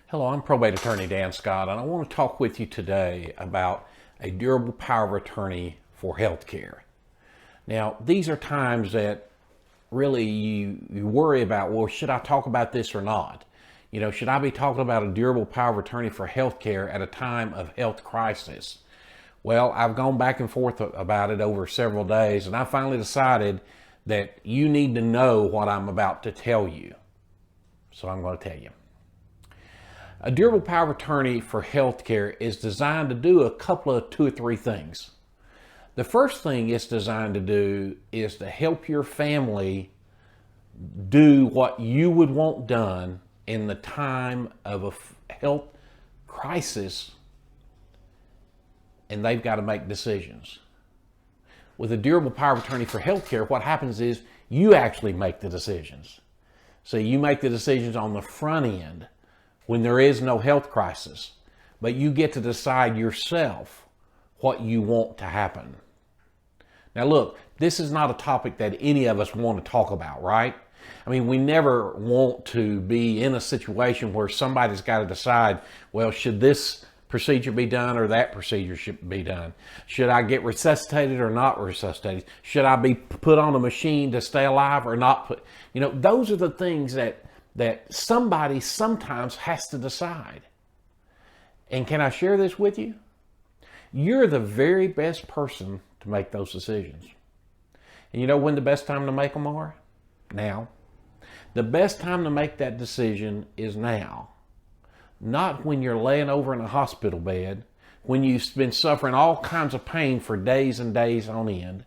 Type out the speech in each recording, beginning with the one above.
Hello, I'm Probate Attorney Dan Scott, and I want to talk with you today about a durable power of attorney for healthcare. Now, these are times that really you worry about, well, should I talk about this or not? Should I be talking about a durable power of attorney for healthcare at a time of health crisis? Well, I've gone back and forth about it over several days, and I finally decided that you need to know what I'm about to tell you. So I'm going to tell you. A durable power of attorney for healthcare is designed to do a couple of two or three things. The first thing it's designed to do is to help your family do what you would want done in the time of a health crisis, and they've got to make decisions. With a durable power of attorney for healthcare, what happens is you actually make the decisions. So you make the decisions on the front end when there is no health crisis, but you get to decide yourself what you want to happen. Now look, this is not a topic that any of us want to talk about, right? I mean, we never want to be in a situation where somebody's got to decide, well, should this procedure be done or that procedure should be done? Should I get resuscitated or not resuscitated? Should I be put on a machine to stay alive or not put? Those are the things that somebody sometimes has to decide. And can I share this with you? You're the very best person to make those decisions. And you know when the best time to make them are? Now. The best time to make that decision is now. Not when you're laying over in a hospital bed, when you've been suffering all kinds of pain for days and days on end,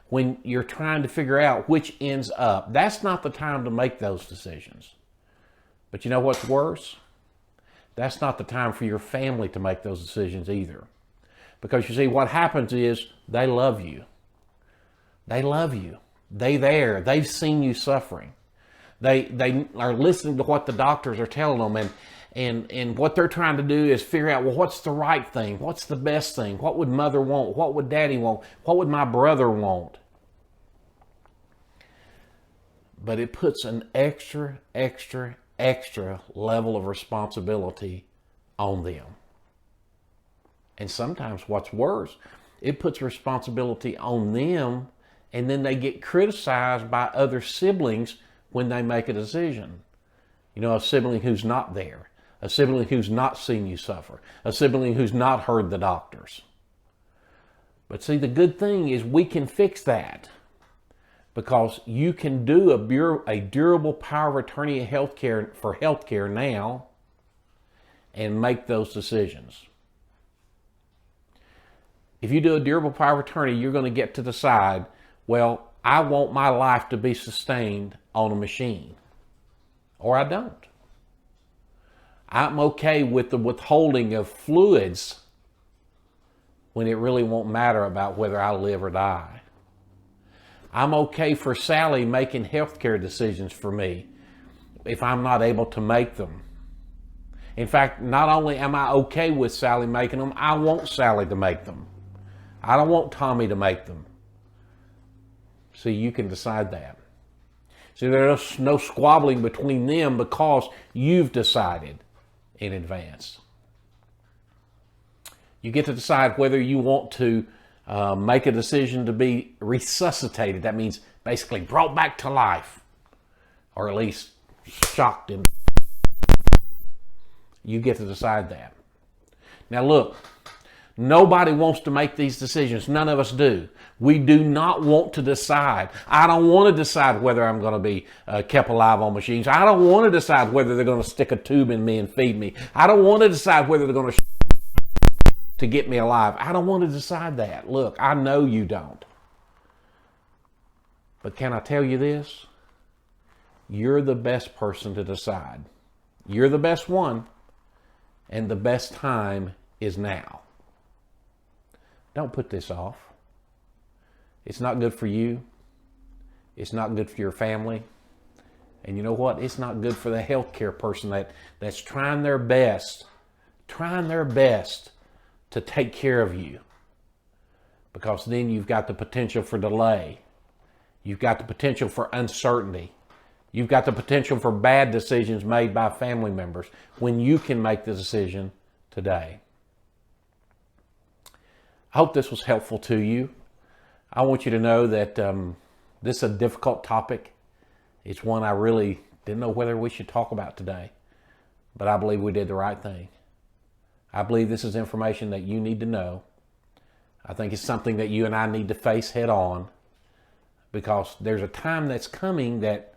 when you're trying to figure out which ends up. That's not the time to make those decisions. But you know what's worse? That's not the time for your family to make those decisions either. Because you see, what happens is they love you. They love you. They've seen you suffering. They are listening to what the doctors are telling them, and what they're trying to do is figure out, well, what's the right thing? What's the best thing? What would mother want? What would daddy want? What would my brother want? But it puts an extra level of responsibility on them. And sometimes what's worse, it puts responsibility on them, and then they get criticized by other siblings when they make a decision. A sibling who's not there, a sibling who's not seen you suffer, a sibling who's not heard the doctors. But see, the good thing is we can fix that, because you can do a durable power of attorney for healthcare now and make those decisions. If you do a durable power of attorney, you're going to get to decide, well, I want my life to be sustained on a machine, or I don't. I'm okay with the withholding of fluids when it really won't matter about whether I live or die. I'm okay for Sally making healthcare decisions for me if I'm not able to make them. In fact, not only am I okay with Sally making them, I want Sally to make them. I don't want Tommy to make them. So you can decide that. See, there's no squabbling between them because you've decided in advance. You get to decide whether you want to make a decision to be resuscitated. That means basically brought back to life, or at least shocked. You get to decide that. Now look, nobody wants to make these decisions. None of us do. We do not want to decide. I don't want to decide whether I'm going to be kept alive on machines. I don't want to decide whether they're going to stick a tube in me and feed me. I don't want to decide whether they're going to get me alive. I don't want to decide that. Look, I know you don't. But can I tell you this? You're the best person to decide. You're the best one, and the best time is now. Don't put this off. It's not good for you. It's not good for your family. And you know what? It's not good for the healthcare person that's trying their best to take care of you. Because then you've got the potential for delay. You've got the potential for uncertainty. You've got the potential for bad decisions made by family members when you can make the decision today. I hope this was helpful to you. I want you to know that this is a difficult topic. It's one I really didn't know whether we should talk about today, but I believe we did the right thing. I believe this is information that you need to know. I think it's something that you and I need to face head on, because there's a time that's coming that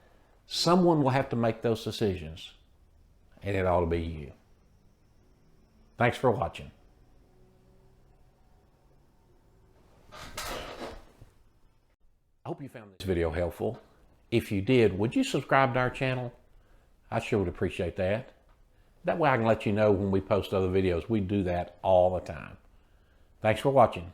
someone will have to make those decisions, and it ought to be you. Thanks for watching. I hope you found this video helpful. If you did, would you subscribe to our channel? I sure would appreciate that. That way I can let you know when we post other videos. We do that all the time. Thanks for watching.